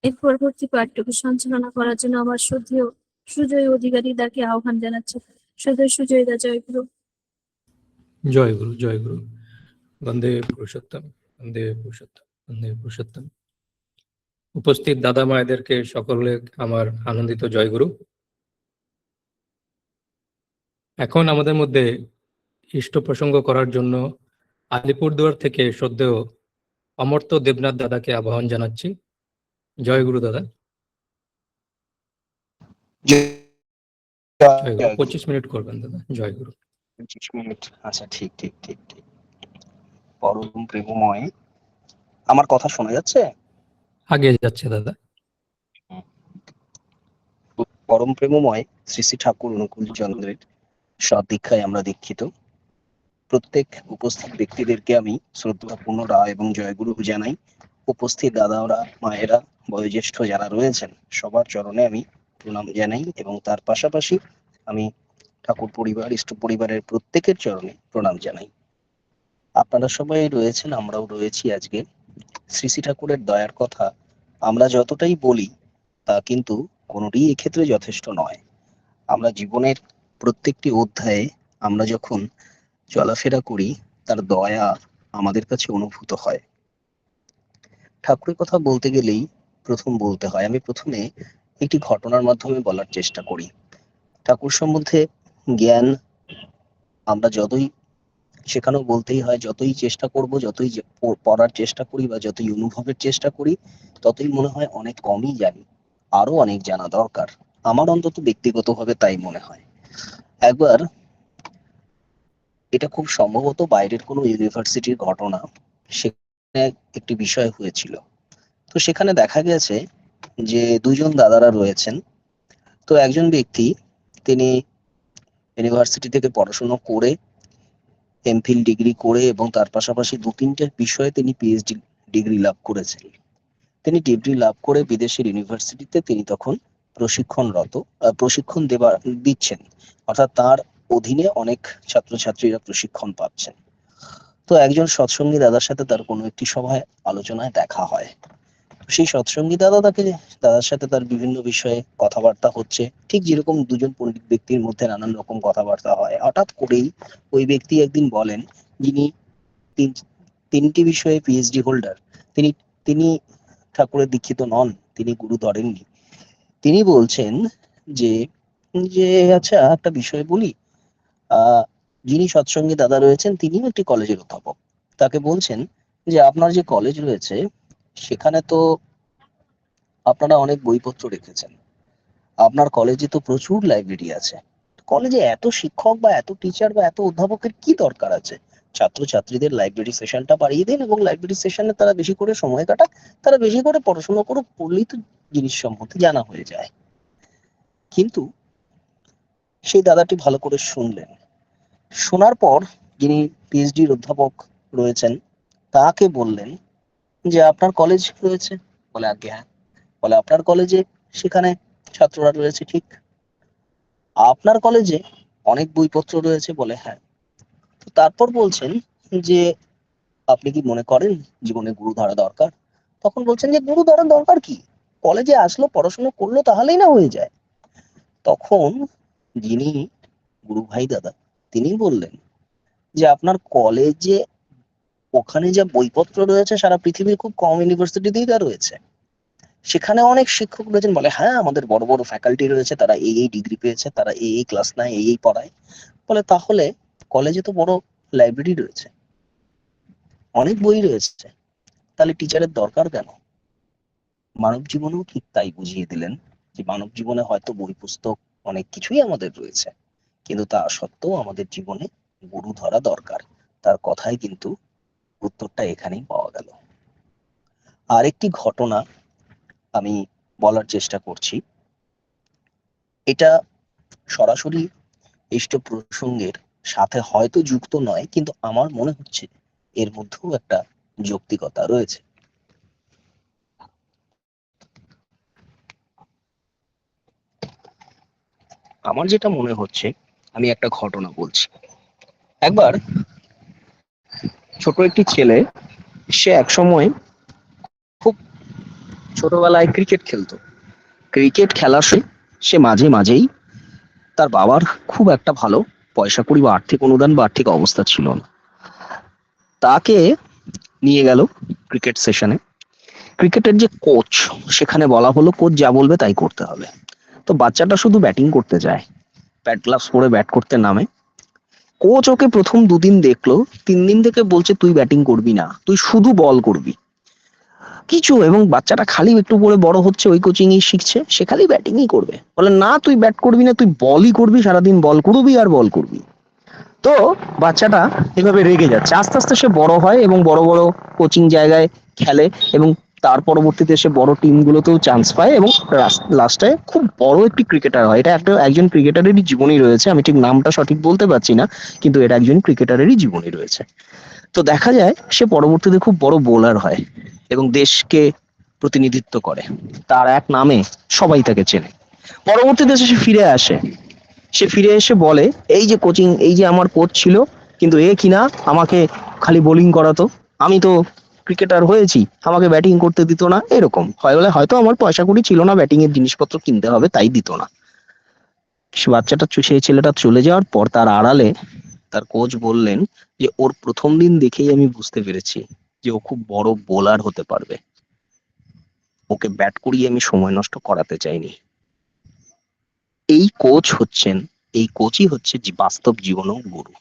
এর পরবর্তী পাঠটুকু সঞ্চালনা করার জন্য আমার শ্রদ্ধেয় সুজয় অধিকারী দাকে আহ্বান জানাচ্ছি। শ্রদ্ধেয় সুজয় দা, জয়গুরু। জয় গুরু, জয় গুরু। বন্দে পুরুষোত্তম, বন্দে পুরুষোত্তম, বন্দে পুরুষোত্তম। উপস্থিত দাদা মায়েদেরকে সকলে আমার আনন্দিত জয়গুরু। এখন আমাদের মধ্যে ইষ্ট প্রসঙ্গ করার জন্য আলিপুরদুয়ার থেকে শ্রদ্ধেয় অমর্ত্য দেবনাথ দাদাকে আহ্বান জানাচ্ছি। জয় গুরু দাদা। জয় গুরু। 25 মিনিট করবেন দাদা। জয় গুরু। 25 মিনিট, আচ্ছা, ঠিক ঠিক ঠিক ঠিক। পরম প্রেমময়, আমার কথা শোনা যাচ্ছে? আগে যাচ্ছে দাদা। পরম প্রেমময় শ্রী শ্রী ঠাকুর অনুকূল চন্দ্রের সদীক্ষায় আমরা দীক্ষিত। প্রত্যেক উপস্থিত ব্যক্তিদেরকে আমি শ্রদ্ধাপূর্ণ রায় এবং জয়গুরু জানাই। উপস্থিত দাদারা, মায়েরা, বয়োজ্যেষ্ঠ যারা রয়েছেন সবার চরণে আমি প্রণাম জানাই এবং তার পাশাপাশি আমি ঠাকুর পরিবার, ইষ্ট পরিবারের প্রত্যেকের চরণে প্রণাম জানাই। আপনারা সবাই রয়েছেন, আমরাও রয়েছি। আজকে শ্রী শ্রী ঠাকুরের দয়ার কথা আমরা যতটাই বলি তা কিন্তু কোনোটিই এক্ষেত্রে যথেষ্ট নয়। আমরা জীবনের প্রত্যেকটি অধ্যায়ে আমরা যখন চলাফেরা করি তার দয়া আমাদের কাছে অনুভূত হয়। ঠাকুরের কথা বলতে গেলেই প্রথম বলতে হয়, আমি প্রথমে একটি ঘটনার মাধ্যমে বলার চেষ্টা করি। ঠাকুর সম্বন্ধে জ্ঞান আমরা যতই সেখানেও বলতেই হয়, যতই চেষ্টা করব, যতই পড়ার চেষ্টা করি বা যতই অনুভবের চেষ্টা করি, ততই মনে হয় অনেক কমই জানি, আরো অনেক জানা দরকার। আমার অন্তত ব্যক্তিগতভাবে তাই মনে হয়। একবার, এটা খুব সম্ভবত বাইরের কোনো ইউনিভার্সিটির ঘটনা, সেখানে একটি বিষয় হয়েছিল। তো সেখানে দেখা গেছে যে দুজন দাদারা রয়েছেন। তো একজন ব্যক্তি, তিনি ইউনিভার্সিটি থেকে পড়াশোনা করে এমফিল ডিগ্রি করে এবং তার পাশাপাশি 2-3টে বিষয়ে তিনি পিএইচডি ডিগ্রি লাভ করেছেন। তিনি ডিগ্রি লাভ করে বিদেশের ইউনিভার্সিটিতে তিনি তখন প্রশিক্ষণ দিচ্ছেন, অর্থাৎ তার অধীনে অনেক ছাত্রছাত্রীরা প্রশিক্ষণ পাচ্ছেন। তো একজন সৎসঙ্গী দাদার সাথে তার কোনো একটি সভায় আলোচনায় দেখা হয়। সেই সৎসঙ্গী দাদার সাথে তার বিভিন্ন বিষয়ে কথাবার্তা হচ্ছে, ঠিক যেরকম দুজন পণ্ডিত ব্যক্তির মধ্যে নানান রকম কথাবার্তা হয়। হঠাৎ করেই ওই ব্যক্তি একদিন বলেন, যিনি তিনটি বিষয়ে পিএইচডি হোল্ডার, তিনি তিনি ঠাকুরের দীক্ষিত নন, তিনি গুরু ধরেননি। তিনি বলছেন যে যে আচ্ছা, একটা বিষয় বলি, যিনি সৎসঙ্গী দাদা রয়েছেন তিনিও একটি কলেজের অধ্যাপক। তাকে বলছেন যে আপনার যে কলেজ রয়েছে সেখানে তো আপনারা অনেক বইপত্র রেখেছেন, আপনার কলেজে তো প্রচুর লাইব্রেরি আছে, কলেজে এত শিক্ষক বা এত টিচার বা এত অধ্যাপকের কি দরকার আছে? ছাত্রছাত্রীদের লাইব্রেরি সেশনটা বাড়িয়ে দিন এবং লাইব্রেরি সেশনে তারা বেশি করে সময় কাটাক, তারা বেশি করে পড়াশোনা করে, পড়লেই তো জিনিস সম্বন্ধে জানা হয়ে যায়। কিন্তু সেই দাদাটি ভালো করে শুনলেন। শোনার পর যিনি পিএইচডির অধ্যাপক রয়েছেন তাকে বললেন যে আপনার কলেজ রয়েছে? বলে আজ্ঞে হ্যাঁ। বলে আপনার কলেজে সেখানে ছাত্ররা রয়েছে, ঠিক। আপনার কলেজে অনেক বইপত্র রয়েছে? বলে হ্যাঁ। তো তারপর বলছেন যে আপনি কি মনে করেন জীবনে গুরু ধরা দরকার? তখন বলছেন যে গুরু ধরার দরকার কি, কলেজে আসলো, পড়াশোনা করলো, তাহলেই না হয়ে যায়। তখন যিনি গুরু ভাই দাদা তিনি বললেন যে আপনার কলেজে ওখানে যা বইপত্র রয়েছে সারা পৃথিবীর খুব কম ইউনিভার্সিটিতেই তা রয়েছে। সেখানে অনেক শিক্ষক রয়েছেন? বলে হ্যাঁ, আমাদের বড় বড় ফ্যাকাল্টি রয়েছে, তারা এই ডিগ্রি পেয়েছে, তারা এই ক্লাস নেয়, এই পড়ায়। বলে তাহলে কলেজে তো বড় লাইব্রেরি রয়েছে, অনেক বই রয়েছে, তাহলে টিচারের দরকার কেন? মানব জীবনেও ঠিক তাই বুঝিয়ে দিলেন যে মানব জীবনে হয়তো বই পুস্তক অনেক কিছুই আমাদের রয়েছে, কিন্তু তা সত্ত্বেও আমাদের জীবনে গুরু ধরা দরকার। তার কথাই কিন্তু উত্তরটা এখানেই পাওয়া গেল। আরেকটি ঘটনা আমি বলার চেষ্টা করছি। এটা সরাসরি ইষ্ট প্রসঙ্গের সাথে হয়তো যুক্ত নয়, কিন্তু আমার মনে হচ্ছে এর মধ্যেও একটা যৌক্তিকতা রয়েছে। আমার যেটা মনে হচ্ছে, আমি একটা ঘটনা বলছি। একবার ছোট একটি ছেলে, সে এক সময় খুব ছোটবেলায় ক্রিকেট খেলতো। ক্রিকেট খেলার সে মাঝে মাঝেই তার বাবার খুব একটা ভালো পয়সা কড়ি বা আর্থিক অনুদান বা আর্থিক অবস্থা ছিল না। তাকে নিয়ে গেল ক্রিকেট সেশনে। ক্রিকেটের যে কোচ, সেখানে বলা হলো কোচ যা বলবে তাই করতে হবে। তো বাচ্চাটা শুধু ব্যাটিং করতে যায়, ব্যাট গ্লাভস পরে ব্যাট করতে নামে। কোচ ওকে প্রথম 2 দিন দেখলো, 3 দিন থেকে বলছে তুই ব্যাটিং করবি না, তুই শুধু বল করবি কিছু। এবং বাচ্চাটা খালি একটু পরে বড় হচ্ছে, ওই কোচিং ই শিখছে, সে খালি ব্যাটিংই করবে। বলে না তুই ব্যাট করবি না, তুই বলই করবি, সারাদিন বল করবি আর বল করবি। তো বাচ্চাটা এভাবে রেগে যাচ্ছে। আস্তে আস্তে সে বড় হয় এবং বড় বড় কোচিং জায়গায় খেলে, এবং তার পরবর্তীতে সে বড় টিম গুলোতেও চান্স পায় এবং লাস্টে খুব বড় একটি ক্রিকেটার হয়। এটা একজন ক্রিকেটারেরই জীবনী রয়েছে, আমি ঠিক নামটা সঠিক বলতে পারছি না, কিন্তু এটা একজন ক্রিকেটারেরই জীবনী রয়েছে। তো দেখা যায় সে পরবর্তীতে খুব বড় বোলার হয় এবং দেশকে প্রতিনিধিত্ব করে। তার এক নামে সবাই তাকে চেনে। পরবর্তীতে সে ফিরে আসে। সে ফিরে এসে বলে, এই যে কোচিং, এই যে আমার কোচ ছিল, কিন্তু এ কিনা আমাকে খালি বোলিং করাতো, আমি তো ক্রিকেটার হয়েছি, আমাকে ব্যাটিং করতে দিত না। এরকম হয় বলে, হয়তো আমার পয়সা কড়ি ছিল না, ব্যাটিং এর জিনিসপত্র কিনতে হবে, তাই দিত না। সেই ছেলেটা চলে যাওয়ার পর তার আড়ালে তার কোচ বললেন যে ওর প্রথম দিন দেখেই আমি বুঝতে পেরেছি যে ও খুব বড় বোলার হতে পারবে, ওকে ব্যাট করিয়ে আমি সময় নষ্ট করাতে চাইনি। এই কোচ হচ্ছেন, এই কোচই হচ্ছে বাস্তব জীবনেও গুরু।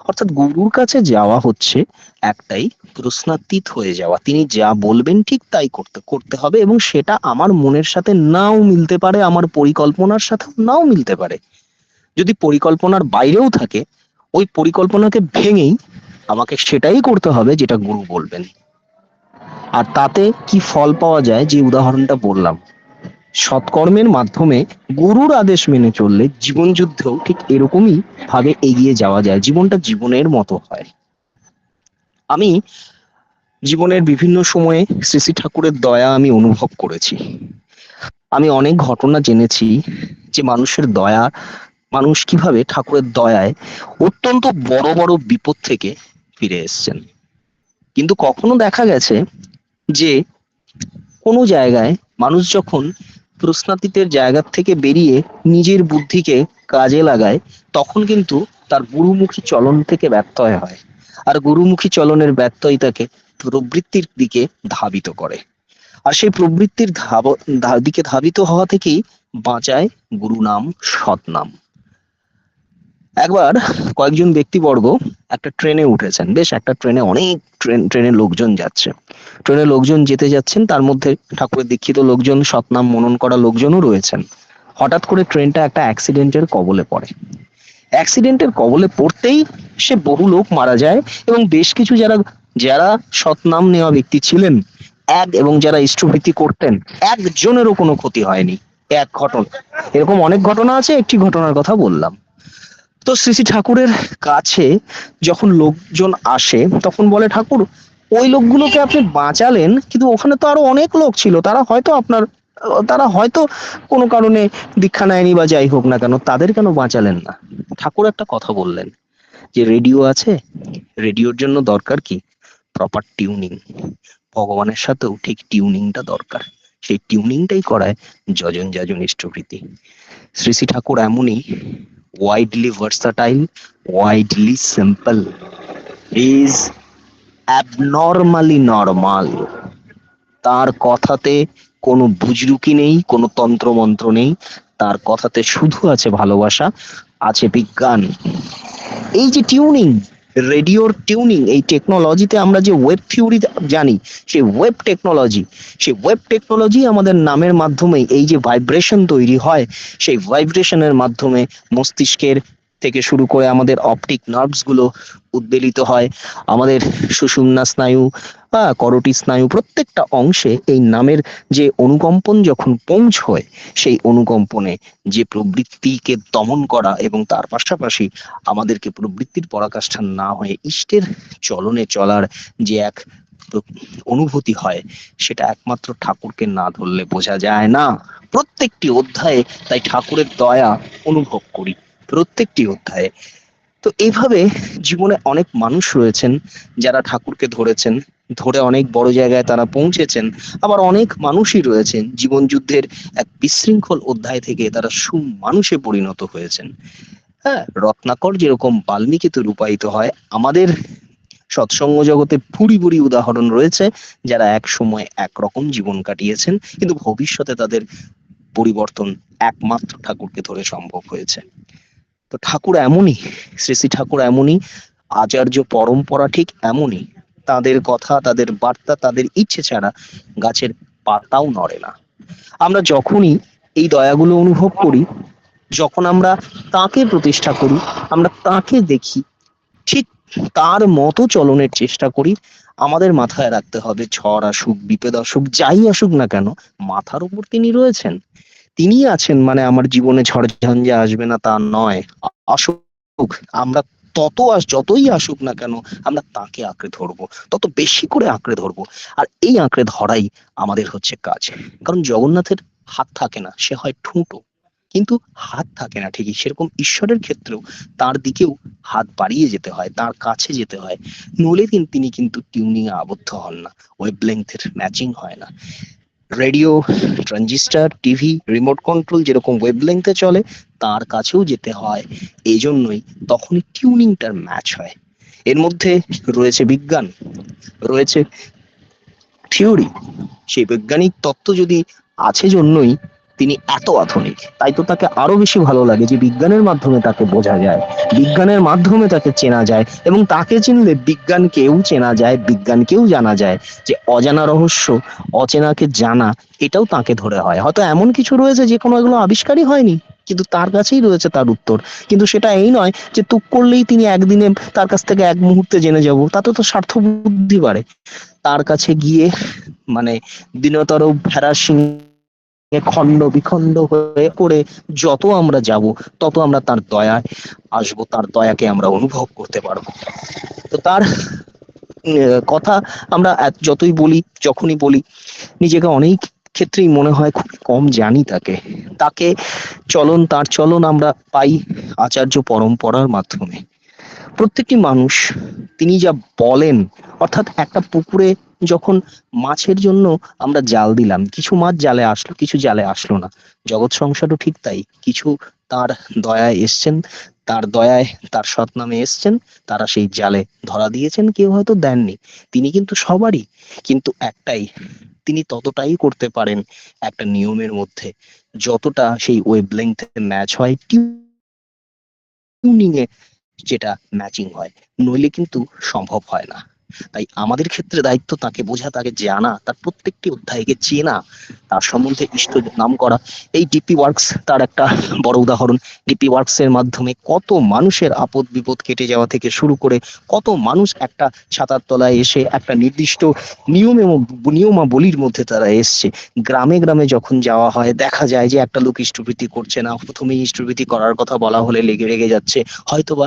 অর্থাৎ গুরুর কাছে যাওয়া হচ্ছে একটাই, প্রশ্নাতীত হয়ে যাওয়া। তিনি যা বলবেন ঠিক তাই করতে করতে হবে, এবং সেটা আমার মনের সাথে নাও মিলতে পারে, আমার পরিকল্পনার সাথে নাও মিলতে পারে। যদি পরিকল্পনার বাইরেও থাকে, ওই পরিকল্পনাকে ভেঙেই আমাকে সেটাই করতে হবে যেটা গুরু বলবেন। আর তাতে কি ফল পাওয়া যায়, যে উদাহরণটা বললাম, সৎকর্মের মাধ্যমে গুরুর আদেশ মেনে চললে জীবন যুদ্ধেও ঠিক এরকমই ভাবে এগিয়ে যাওয়া যায়, জীবনটা জীবনের মতো হয়। আমি জীবনের বিভিন্ন সময়ে শ্রী শ্রী ঠাকুরের দয়া আমি অনুভব করেছি। আমি অনেক ঘটনা জেনেছি যে মানুষের দয়া, মানুষ কিভাবে ঠাকুরের দয়ায় অত্যন্ত বড় বড় বিপদ থেকে ফিরে এসেছেন। কিন্তু কখনো দেখা গেছে যে কোনো জায়গায় মানুষ যখন প্রশ্নাতীতের জায়গা থেকে বেরিয়ে নিজের বুদ্ধিকে কাজে লাগায়, তখন কিন্তু তার গুরুমুখী চলন থেকে ব্যত্যয় হয়। আর গুরুমুখী চলনের ব্যত্যয় তাকে প্রবৃত্তির দিকে ধাবিত করে। আর সেই প্রবৃত্তির দিকে ধাবিত হওয়া থেকেই বাঁচায় গুরু নাম, সৎ নাম। একবার কয়েকজন ব্যক্তিবর্গ একটা ট্রেনে উঠেছেন, বেশ একটা ট্রেনে অনেক ট্রেনে লোকজন যাচ্ছে। ট্রেনে লোকজন যেতে যাচ্ছেন, তার মধ্যে ঠাকুরের দীক্ষিত লোকজন, সৎনাম মনন করা লোকজনও রয়েছেন। হঠাৎ করে ট্রেনটা একটা অ্যাক্সিডেন্টের কবলে পড়ে। অ্যাক্সিডেন্টের কবলে পড়তেই সে বহু লোক মারা যায়, এবং বেশ কিছু যারা যারা সৎনাম নেওয়া ব্যক্তি ছিলেন এবং যারা ইষ্টভৃতি করতেন, একজনেরও কোনো ক্ষতি হয়নি। এক ঘটনা, এরকম অনেক ঘটনা আছে, একটি ঘটনার কথা বললাম। তো শ্রী শ্রী ঠাকুরের কাছে যখন লোকজন আসে, তখন বলে, ঠাকুর ওই লোকগুলোকে আপনি বাঁচালেন, কিন্তু ওখানে তো আরো অনেক লোক ছিল, তারা হয়তো কোনো কারণে দীক্ষা নেয়নি বা যাই হোক না কেন, তাদের কেন বাঁচালেন না? ঠাকুর একটা কথা বললেন যে রেডিও আছে, রেডিওর জন্য দরকার কি? Proper tuning. ভগবানের সাথেও ঠিক টিউনিংটা দরকার, সেই টিউনিংটাই করায় যজন যাজন ইষ্টভৃতি। শ্রী শ্রী ঠাকুর এমনই, widely versatile, widely simple, is abnormally normal. তার কথাতে কোনো বুজরুকি নেই, কোনো তন্ত্রমন্ত্র নেই, তার কথাতে শুধু আছে ভালোবাসা, আছে বিজ্ঞান। এই যে টিউনিং, রেডিওর টিউনিং, এই টেকনোলজিতে আমরা যে ওয়েব থিওরি জানি, সেই ওয়েব টেকনোলজি আমাদের নামের মাধ্যমে এই যে ভাইব্রেশন তৈরি হয়, সেই ভাইব্রেশনের মাধ্যমে মস্তিষ্কের থেকে শুরু করে আমাদের অপটিক নার্ভস গুলো উদ্বেলিত হয়, আমাদের সুষুম্না স্নায়ু বা করোটি স্নায়ু, প্রত্যেকটা অংশে এই নামের যে অনুকম্পন যখন পৌঁছয়, সেই অনুকম্পনে যে প্রবৃত্তিকে দমন করা এবং তার পাশাপাশি আমাদেরকে প্রবৃত্তির পরাকাষ্ঠা না হয়ে ইষ্টের চলনে চলার যে এক অনুভূতি হয়, সেটা একমাত্র ঠাকুরকে না ধরলে বোঝা যায় না। প্রত্যেকটি অধ্যায়ে তাই ঠাকুরের দয়া অনুভব করি, প্রত্যেকটি অধ্যায়ে। তো এইভাবে জীবনে অনেক মানুষ রয়েছেন যারা ঠাকুরকে ধরেছেন, ধরে অনেক বড় জায়গায় তারা পৌঁছেছেন। আবার অনেক মানুষই রয়েছেন জীবন যুদ্ধের এক বিশৃঙ্খল অধ্যায় থেকে তারা সুমানুষে পরিণত হয়েছেন। হ্যাঁ, রত্নাকর যেরকম বাল্মীকিতে রূপায়িত হয়, আমাদের সৎসঙ্গ জগতে ভুরি ভুরি উদাহরণ রয়েছে যারা এক সময় একরকম জীবন কাটিয়েছেন, কিন্তু ভবিষ্যতে তাদের পরিবর্তন একমাত্র ঠাকুরকে ধরে সম্ভব হয়েছে। তো ঠাকুর এমনই, শ্রী শ্রী ঠাকুর এমনই, আচার্য পরম্পরা ঠিক এমনই। তাদের কথা, তাদের বার্তা, তাদের ইচ্ছে ছাড়া গাছের পাতাও নড়ে না। আমরা যখনই এই দয়াগুলো অনুভব করি, যখন আমরা তাকে প্রতিষ্ঠা করি, আমরা তাকে দেখি, ঠিক তার মতো চলনের চেষ্টা করি, আমাদের মাথায় রাখতে হবে ঝড় আসুক, বিপদ আসুক, যাই আসুক না কেন, মাথার উপর তিনি রয়েছেন। তিনি আছেন মানে আমার জীবনে ঝড় ঝঞ্ঝা আসবে না তা নয়। আসুক, আমরা যতই আসুক না কেন, আমরা তাকে আঁকড়ে ধরবো, তত বেশি করে আঁকড়ে ধরবো। আর এই আঁকড়ে ধরাই আমাদের হচ্ছে কাজ। কারণ জগন্নাথের হাত থাকে না, সে হয় ঠুঁটো, কিন্তু হাত থাকে না ঠিকই, সেরকম ঈশ্বরের ক্ষেত্রেও তার দিকেও হাত বাড়িয়ে যেতে হয়, তার কাছে যেতে হয়। নইলে তিনি কিন্তু টিউনিং এ আবদ্ধ হন না, ওয়েভলেংথের ম্যাচিং হয় না। Radio, transistor, TV, remote control যেরকম ওয়েভলেংথে চলে, তার কাছেও যেতে হয়। এই জন্যই তখনই টিউনিংটার ম্যাচ হয়। এর মধ্যে রয়েছে বিজ্ঞান, রয়েছে থিওরি। সেই বৈজ্ঞানিক তত্ত্ব যদি আছে জন্যই তিনি এত আধুনিক, তাই তো তাকে আরো বেশি ভালো লাগে যে বিজ্ঞানের মাধ্যমে তাকে বোঝা যায়, বিজ্ঞানের মাধ্যমে তাকে চেনা যায়, এবং তাকে চিনলে বিজ্ঞানকেও চেনা যায়, বিজ্ঞানকেও জানা যায়। যে অজানা রহস্য, অচেনাকে জানা, এটাও তাকে ধরে হয়। হয়তো এমন কিছু রয়েছে যে কোনো এগুলো আবিষ্কারই হয়নি, কিন্তু তার কাছেই রয়েছে তার উত্তর। কিন্তু সেটা এই নয় যে তুক করলেই তিনি একদিনে তার কাছ থেকে এক মুহূর্তে জেনে যাব, তাতে তো স্বার্থ বুদ্ধি বাড়ে। তার কাছে গিয়ে মানে দিনতর ভেড়ার সিংহে খণ্ড বিখণ্ড হয়ে পড়ে যত আমরা যাব, তত আমরা তার দয়ায় আসবো, তার দয়াকে আমরা অনুভব করতে পারবো। তো তার কথা আমরা যতই বলি, যখনই বলি, নিজেকে অনেক ক্ষেত্রেই মনে হয় খুব কম জানি তাকে। তাকে তার চলন আমরা পাই আচার্য পরম্পরার মাধ্যমে। প্রত্যেকটি মানুষ তিনি যা বলেন, অর্থাৎ একটা পুকুরে যখন মাছের জন্য আমরা জাল দিলাম, কিছু মাছ জালে আসলো, কিছু জালে আসলো না। জগৎ সংসারও ঠিক তাই, কিছু তার দয়ায় এসছেন, তার দয়ায় তার সৎনামে এসছেন, তারা সেই জালে ধরা দিয়েছেন, কেউ হয়তো দেননি। তিনি কিন্তু সবারই, কিন্তু একটাই, তিনি ততটাই করতে পারেন একটা নিয়মের মধ্যে, যতটা সেই ওয়েভলেংথে ম্যাচ হয়, টিউনিং এ যেটা ম্যাচিং হয়, নইলে কিন্তু সম্ভব হয় না। তাই আমাদের ক্ষেত্রে দায়িত্ব তাকে বোঝা, তাকে জানা, তার প্রত্যেকটি অধ্যায়কে চেনা, তার সম্বন্ধে ইষ্ট নাম করা। এই ডিপি ওয়ার্কস তার একটা বড় উদাহরণ। ডিপি ওয়ার্কস এর মাধ্যমে কত মানুষের আপদ বিপদ কেটে যাওয়া থেকে শুরু করে, কত মানুষ একটা ছাতার তলায় এসে একটা নির্দিষ্ট নিয়মাবলীর মধ্যে তারা এসছে। গ্রামে গ্রামে যখন যাওয়া হয়, দেখা যায় যে একটা লোক ইষ্টভৃতি করছে না, প্রথমেই ইষ্টভৃতি করার কথা বলা হলে রেগে যাচ্ছে, হয়তোবা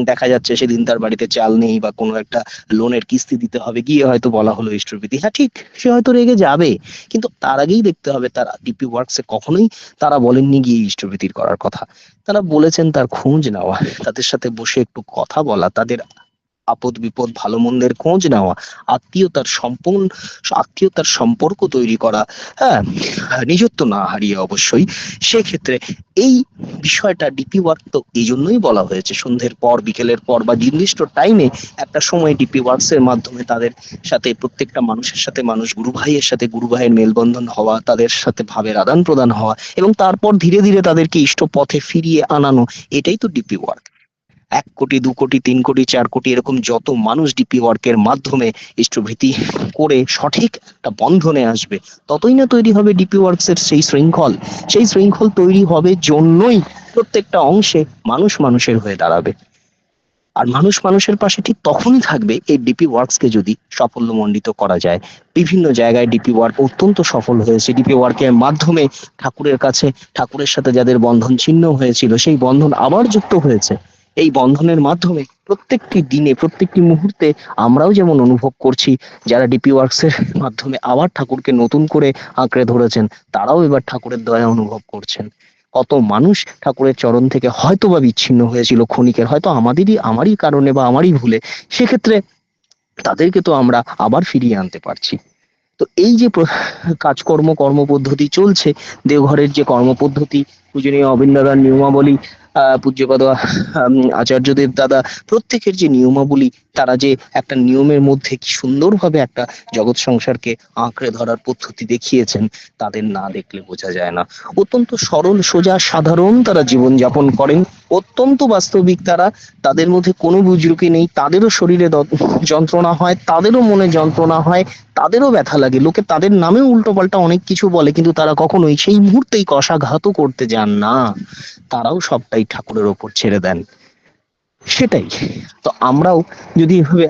দেখা যাচ্ছে সেদিন তার বাড়িতে চাল নেই বা কোনো একটা লোনের কিস্তি দিতে হবে, গিয়ে হয়তো বলা হলো ইষ্টভৃতি। হ্যাঁ ঠিক, সে হয়তো রেগে যাবে, কিন্তু তার আগেই দেখতে হবে তার ডিপি ওয়ার্কসে কখনোই তারা বলেননি গিয়ে ইষ্টভৃতির করার কথা। তারা বলেছেন তার খোঁজ নেওয়া, তাদের সাথে বসে একটু কথা বলা, তাদের আপদ বিপদ ভালো মন্দের খোঁজ নেওয়া, আত্মীয়তার সম্পর্ক তৈরি করা। হ্যাঁ, নিজত্ব না হারিয়ে অবশ্যই। সেক্ষেত্রে এই বিষয়টা ডিপি ওয়ার্ক তো এই জন্যই বলা হয়েছে, সন্ধ্যের পর, বিকেলের পর বা নির্দিষ্ট টাইমে একটা সময় ডিপি ওয়ার্কস এর মাধ্যমে তাদের সাথে, প্রত্যেকটা মানুষের সাথে মানুষ, গুরু ভাইয়ের সাথে গুরু ভাইয়ের মেলবন্ধন হওয়া, তাদের সাথে ভাবের আদান প্রদান হওয়া, এবং তারপর ধীরে ধীরে তাদেরকে ইষ্ট পথে ফিরিয়ে আনানো, এটাই তো ডিপি ওয়ার্ক। 1 কোটি, 2 কোটি, 3 কোটি, 4 কোটি, এরকম যত মানুষ ডিপি ওয়ার্কের মাধ্যমে ইষ্টভৃতি করে সঠিক একটা বন্ধনে আসবে, ততই না তৈরি হবে ডিপি ওয়ার্কস এর সেই শৃঙ্খল। সেই শৃঙ্খল তৈরি হবে জন্যই প্রত্যেকটা অংশে মানুষ মানুষের হয়ে দাঁড়াবে। আর মানুষ মানুষের পাশে ঠিক তখনই থাকবে এই ডিপি ওয়ার্কস কে যদি সাফল্যমণ্ডিত করা যায়। বিভিন্ন জায়গায় ডিপি ওয়ার্ক অত্যন্ত সফল হয়েছে। ডিপি ওয়ার্কের মাধ্যমে ঠাকুরের কাছে, ঠাকুরের সাথে যাদের বন্ধন ছিন্ন হয়েছিল, সেই বন্ধন আবার যুক্ত হয়েছে। এই বন্ধনের মাধ্যমে প্রত্যেকটি দিনে, প্রত্যেকটি মুহূর্তে আমরাও যেমন অনুভব করছি, যারা ডিপি ওয়ার্কস এর মাধ্যমে আবার ঠাকুরকে নতুন করে আঁকড়ে ধরেছেন, তারাও এবার ঠাকুরের দয়া অনুভব করছেন। কত মানুষ ঠাকুরের চরণ থেকে হয়তো বা বিচ্ছিন্ন হয়েছিল ক্ষণিকের, হয়তো আমারই কারণে বা আমারই ভুলে, সেক্ষেত্রে তাদেরকে তো আমরা আবার ফিরিয়ে আনতে পারছি। তো এই যে কর্মপদ্ধতি চলছে, দেওঘরের যে কর্মপদ্ধতি, পূজনীয় অবিন্দাদার নিয়মাবলী, পূজ্যপাদ আচার্যদেব দাদা প্রত্যেকের যে নিয়মাবলী, তারা যে একটা নিয়মের মধ্যে কি সুন্দরভাবে একটা জগৎ সংসারকে আঁকড়ে ধরার পদ্ধতি দেখিয়েছেন, তাদের না দেখলে বোঝা যায় না। অত্যন্ত সরল সোজা সাধারণ তারা জীবনযাপন করেন, অত্যন্ত বাস্তবিক তারা, তাদের মধ্যে কোনো বুজরুকি নেই, তাদেরও শরীরে যন্ত্রণা হয়, তাদেরও মনে যন্ত্রণা হয়, তাদেরও ব্যথা লাগে, লোকে তাদের নামে উল্টোপাল্টা অনেক কিছু বলে, কিন্তু তারা কখনোই সেই মুহূর্তেই কষাঘাতও করতে যান না, তারাও সবটাই ঠাকুরের ওপর ছেড়ে দেন। সেটাই তো আমরাও যদি এভাবে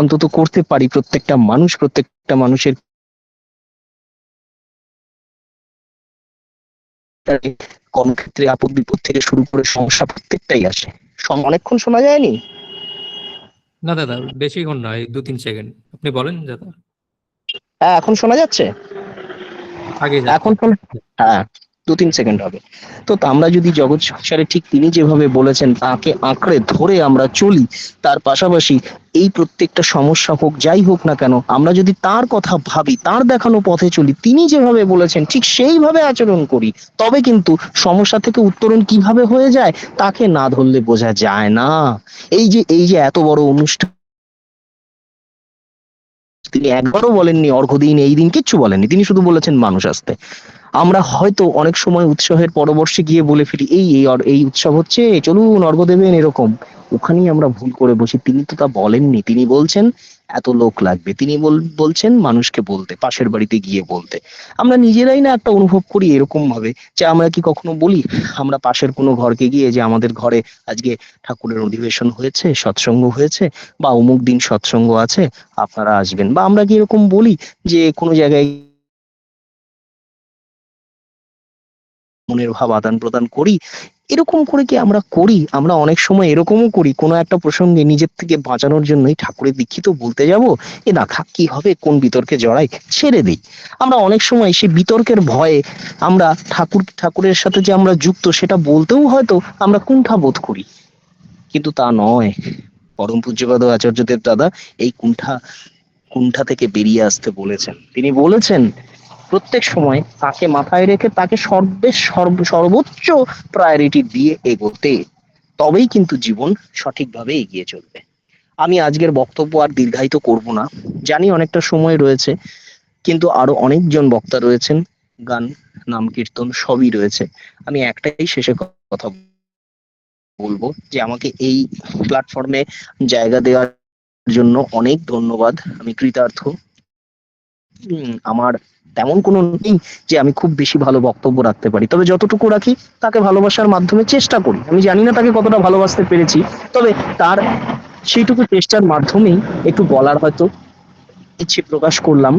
অন্তত করতে পারি, প্রত্যেকটা মানুষের কর্মক্ষেত্রে আপদ বিপদ থেকে শুরু করে সমস্যা প্রত্যেকটাই আসে। অনেকক্ষণ শোনা যায়নি? না দাদা, বেশিক্ষণ নয়, 2-3 সেকেন্ড আপনি বলেন দাদা। হ্যাঁ, এখন শোনা যাচ্ছে? আগে যাচ্ছে। এখন হ্যাঁ, 2-3 সেকেন্ড হবে। তো আমরা যদি জগৎ সংসারে ঠিক তিনি যেভাবে বলেছেন তাকে আঁকড়ে ধরে আমরা চলি, তার পাশাপাশি এই প্রত্যেকটা সমস্যা হোক যাই হোক না কেন, আমরা যদি তার কথা ভাবি, তার দেখানো পথে চলি, তিনি যেভাবে বলেছেন ঠিক সেইভাবে আচরণ করি, তবে কিন্তু সমস্যা থেকে উত্তরণ কিভাবে হয়ে যায় তাকে না ধরলে বোঝা যায় না। এই যে এত বড় অনুষ্ঠান, তিনি একবারও বলেননি অর্ঘ্য দিন, এই দিন কিচ্ছু বলেননি, তিনি শুধু বলেছেন মানুষ আসতে। আমরা হয়তো অনেক সময় উৎসবের পরবর্ষে গিয়ে বলে ফেলি এই উৎসব হচ্ছে, চলুন অর্ঘ্য দেবেন, এরকম। ওখানেই আমরা ভুল করে বসি। তিনি তো তা বলেননি, তিনি বলছেন এত লোক লাগবে, তিনি বলছেন মানুষকে বলতে, পাশের বাড়িতে গিয়ে বলতে। আমরা নিজেরাই না একটা অনুভব করি এরকম ভাবে, যে আমরা কি কখনো বলি আমরা পাশের কোনো ঘরকে গিয়ে যে আমাদের ঘরে আজকে ঠাকুরের অধিবেশন হয়েছে, সৎসঙ্গ হয়েছে, বা অমুক দিন সৎসঙ্গ আছে, আপনারা আসবেন? বা আমরা কি এরকম বলি যে কোনো জায়গায় মনের ভাব আদান প্রদান করি? এরকম করে কি আমরা করি? আমরা অনেক সময় এরকমও করি, কোনো একটা প্রসঙ্গে নিজের থেকে বাঁচানোর জন্যই ঠাকুরের দীক্ষিত বলতে যাব, এ না থাক, কি হবে, কোন বিতর্কে জড়াই, ছেড়ে দিই। আমরা অনেক সময় সেই বিতর্কের ভয়ে আমরা ঠাকুরের সাথে যে আমরা যুক্ত, সেটা বলতেও হয়তো আমরা কুণ্ঠা বোধ করি, কিন্তু তা নয়। পরম পূজ্যপাদ আচার্যদেব দাদা এই কুণ্ঠা থেকে বেরিয়ে আসতে বলেছেন। তিনি বলেছেন প্রত্যেক সময় তাকে মাথায় রেখে তাকে সর্বোচ্চ প্রায়োরিটি দিয়ে এগোতে, তবেই কিন্তু জীবন সঠিকভাবে এগিয়ে চলবে। আমি আজকের বক্তব্য আর দীর্ঘায়িত করব না, জানি অনেকটা সময় রয়েছে, কিন্তু আরো অনেকজন বক্তা রয়েছেন, গান, নাম কীর্তন সবই রয়েছে। আমি একটাই শেষে কথা বলবো, যে আমাকে এই প্ল্যাটফর্মে জায়গা দেওয়ার জন্য অনেক ধন্যবাদ, আমি কৃতার্থ। আমার তেমন কোনো নেই যে আমি খুব বেশি ভালো বক্তব্য রাখতে পারি, তবে যতটুকু রাখি তাকে ভালোবাসার মাধ্যমে চেষ্টা করি। আমি জানি না তাকে কতটা ভালোবাসতে পেরেছি, তবে তার সেইটুকু চেষ্টার মাধ্যমেই একটু বলার হয়তো ইচ্ছে প্রকাশ করলাম।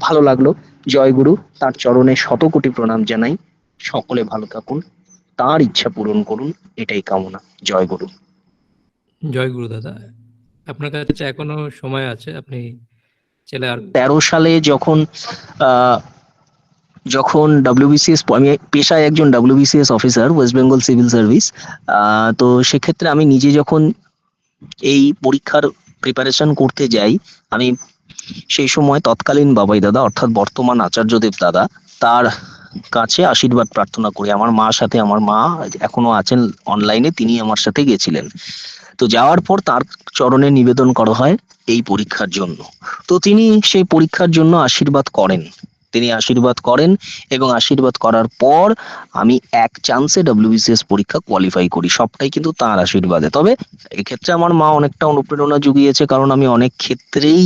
ভালো লাগলো। জয় গুরু, তার চরণে শত কোটি প্রণাম জানাই। সকলে ভালো থাকুন, তার ইচ্ছা পূরণ করুন, এটাই কামনা। জয় গুরু। জয় গুরু দাদা। আপনার কাছে এখনো সময় আছে, আপনি ছেলে আর 13 সালে আহ যখন WBCS, আমি পেশায় একজন WBCS officer, West Bengal civil service. তো সেক্ষেত্রে আমি নিজে যখন এই পরীক্ষার প্রিপারেশন করতে যাই, আমি সেই সময় তৎকালীন বাবাই দাদা অর্থাৎ বর্তমান আচার্যদেব দাদা, তার কাছে আশীর্বাদ প্রার্থনা করি। আমার আমার মা এখনো আছেন অনলাইনে, তিনি আমার সাথে গেছিলেন। তো যাওয়ার পর তার চরণে নিবেদন করা হয় এই পরীক্ষার জন্য। তো তিনি সেই পরীক্ষার জন্য আশীর্বাদ করেন, তিনি আশীর্বাদ করেন, এবং আশীর্বাদ করার পর আমি এক চান্সে WBCS পরীক্ষা কোয়ালিফাই করি, সবটাই কিন্তু তার আশীর্বাদে। তবে এক্ষেত্রে আমার মা অনেকটা অনুপ্রেরণা জুগিয়েছে, কারণ আমি অনেক ক্ষেত্রেই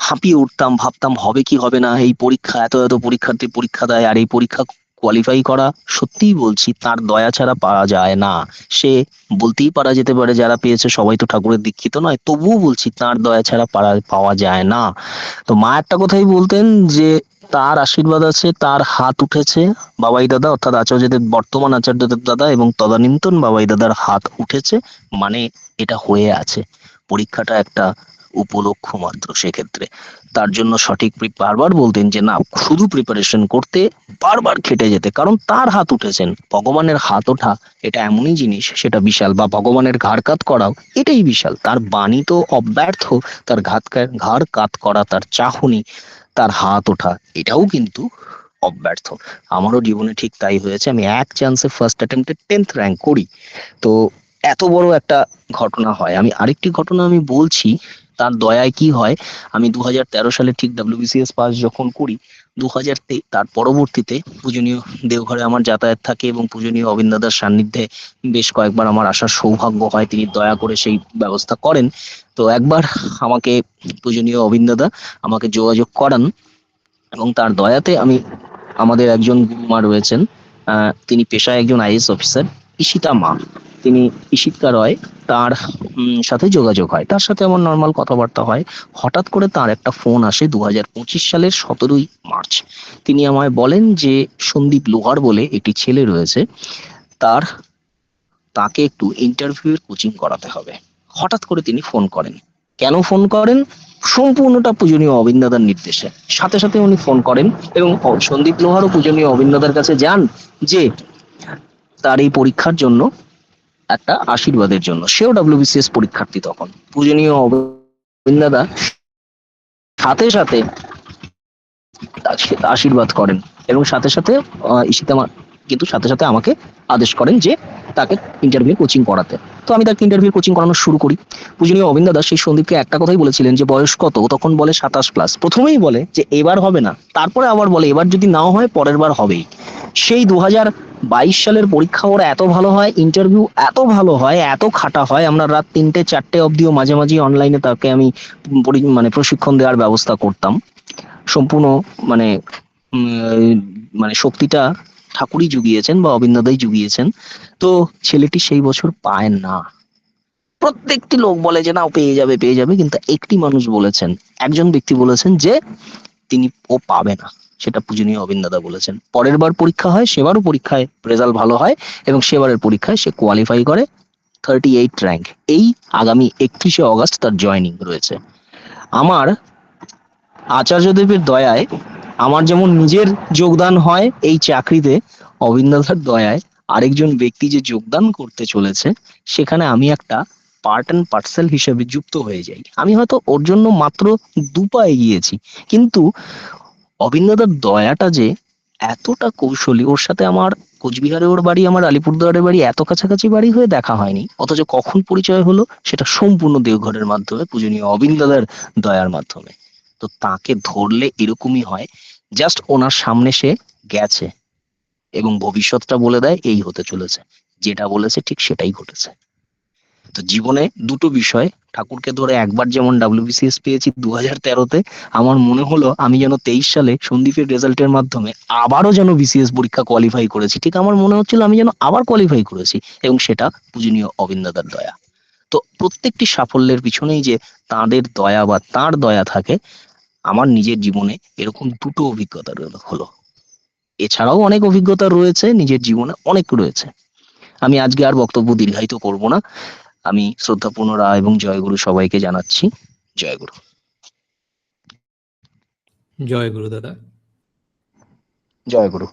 হাঁপিয়ে উঠতাম, ভাবতাম হবে কি হবে না, এই পরীক্ষা, এত এত পরীক্ষার্থী পরীক্ষা দেয়, আর এই পরীক্ষা কোয়ালিফাই করা, সত্যিই বলছি তার দয়া ছাড়া পারা যায় না। সে বলতেই পারা যেতে পারে যারা পেয়েছে সবাই তো ঠাকুরের দীক্ষিত নয়, তবুও বলছি তার দয়া ছাড়া পাওয়া যায় না। তো মা একটা কথাই বলতেন যে তার আশীর্বাদ আছে, তার হাত উঠেছে, বাবাই দাদা অর্থাৎ আচার্যদেব, বর্তমান আচার্যদেব দাদা এবং তদানীন্তন বাবাই দাদার হাত উঠেছে, মানে এটা হয়ে আছে, পরীক্ষাটা একটা উপলক্ষ মাত্র সেক্ষেত্রে। তার জন্য সঠিক বারবার বলতেন যে না, শুধু প্রিপারেশন করতে, বারবার খেটে যেতে, কারণ তার হাত উঠেছেন। ভগবানের হাত ওঠা এটা এমনই জিনিস, সেটা বিশাল, বা ভগবানের ঘাড় কাত করাও এটাই বিশাল। তার বাণী তো অব্যর্থ, তার ঘাড় কাত করা, তার চাহনি, তার হাত ওঠা এটাও কিন্তু অব্যর্থ। আমারও জীবনে ঠিক তাই হয়েছে। আমি এক চান্সে ফার্স্ট অ্যাটেম্পটে 10th র্যাঙ্ক করি। তো এত বড় একটা ঘটনা হয়। আমি আরেকটি ঘটনা আমি বলছি, তার দয়ায় কি হয়। আমি 2013 সালে ঠিক WBCS পাস যখন করি, 2000 তার পরবর্তীতে পূজনীয় দেওঘরে আমার যাতায়াত থাকে, এবং পূজনীয় অবিন দাদার সান্নিধ্যে বেশ কয়েকবার আমার আসার সৌভাগ্য হয়। তিনি দয়া করে সেই ব্যবস্থা করেন। তো একবার আমাকে পূজনীয় অবিন দাদা আমাকে যোগাযোগ করান, এবং তার দয়াতে আমি, আমাদের একজন গুরুমা রয়েছেন, তিনি পেশায় একজন IAS অফিসার, ঈশিতা মা, তিনি ঈশিতা রয়, তার সাথে যোগাযোগ হয়। তার সাথে আমার নর্মাল কথাবার্তা হয়। হঠাৎ করে তার একটা ফোন আসে 2025 সালের 17ই মার্চ। তিনি আমায় বলেন যে সন্দীপ লোহার বলে একটি ছেলে রয়েছে, তার তাকে একটু ইন্টারভিউ এর কোচিং করাতে হবে। হঠাৎ করে তিনি ফোন করেন। কেন ফোন করেন? সম্পূর্ণটা পূজনীয় অবিন দাদার নির্দেশে। সাথে সাথে উনি ফোন করেন, এবং সন্দীপ লোহারও পূজনীয় অবিন দাদার কাছে যান যে তার এই পরীক্ষার জন্য একটা আশীর্বাদের জন্য। সেও WBCS পরীক্ষার্থী তখন। পূজনীয় অবিন দাদা সাথে সাথে তাকে আশীর্বাদ করেন, এবং সাথে সাথে ঈশিতা মা কিন্তু সাথে সাথে আমাকে আদেশ করেন যে তাকে ইন্টারভিউ কোচিং করাতে। তো আমি তাকে ইন্টারভিউ কোচিং করানো শুরু করি। পূজনীয় অবিন দাদা সেই সন্দীপকে একটা কথাই বলেছিলেন যে বয়স কত, তখন বলে 27+। প্রথমেই বলে যে এবার হবে না, তারপরে আবার বলে এবার যদি নাও হয় পরের বার হবেই। সেই 2022 সালের পরীক্ষা ওর এত ভালো হয়, ইন্টারভিউ এত ভালো হয়, এত খাটা হয়, আমরা রাত 3টে 4টে অবধিও মাঝে মাঝে অনলাইনে তাকে আমি প্রশিক্ষণ দেওয়ার ব্যবস্থা করতাম। সম্পূর্ণ মানে মানে শক্তিটা ঠাকুরই জুগিয়েছেন, বা অবিন দাদাই জুগিয়েছেন। তো ছেলেটি সেই বছর পায় না। প্রত্যেকটি লোক বলে যে না, ও পেয়ে যাবে পেয়ে যাবে, কিন্তু একটি মানুষ বলেছেন, একজন ব্যক্তি বলেছেন যে ও পাবে না। সেটা পূজনীয় অবিন দাদা বলেছেন। পরের বার পরীক্ষা হয়, সেবারও পরীক্ষায় রেজাল্ট ভালো হয়, এবং সেবারের পরীক্ষায় সে কোয়ালিফাই করে 38 র্যাঙ্ক। এই আগামী 31শে অগস্ট তার জয়েনিং রয়েছে। আমার আচার্যদেবের দয়ায়, আমার যেমন নিজের যোগদান হয় এই চাকরিতে, অবিন দাদার দয়ায় আরেকজন ব্যক্তি যে যোগদান করতে চলেছে, সেখানে আমি একটা পার্ট অ্যান্ড পার্সেল হিসেবে যুক্ত হয়ে যাই। আমি হয়তো ওর জন্য মাত্র 2 পা এগিয়েছি, কিন্তু অবিন দাদার দয়াটা যে এতটা কৌশলী, ওর সাথে আমার কোচবিহারে ওর বাড়ি, আমার আলিপুরদুয়ারের বাড়ি, এত কাছাকাছি বাড়ি হয়ে দেখা হয়নি, অথচ কখন পরিচয় হলো সেটা সম্পূর্ণ দেওঘরের মাধ্যমে, পূজনীয় অবিন দাদার দয়ার মাধ্যমে। তো তাকে ধরলে এরকমই হয়, জাস্ট ওনার সামনে সে গেছে, এবং ভবিষ্যৎটা বলে দেয় এই হতে চলেছে, যেটা বলেছে ঠিক সেটাই ঘটেছে। তো জীবনে দুটো বিষয়, ঠাকুরকে ধরে একবার যেমন WBCS পেয়েছি 2013-তে, আমার মনে হলো আমি যেন 23 সালে সন্দীপের রেজাল্টের মাধ্যমে আবারও যেন BCS পরীক্ষা কোয়ালিফাই করেছি। ঠিক আমার মনে হচ্ছিল আমি যেন আবার কোয়ালিফাই করেছি, এবং সেটা পূজনীয় অবিন দাদার দয়া। তো প্রত্যেকটি সাফল্যের পিছনেই যে তাঁদের দয়া বা তার দয়া থাকে, আমার নিজের জীবনে এরকম দুটো অভিজ্ঞতা হলো। এছাড়াও অনেক অভিজ্ঞতা রয়েছে, নিজের জীবনে অনেক রয়েছে। আমি আজকে আর বক্তব্য দীর্ঘায়িত করব না। আমি শ্রদ্ধাপূর্ণ রা এবং জয়গুরু সবাইকে জানাচ্ছি। জয়গুরু। জয় গুরু দাদা। জয়গুরু।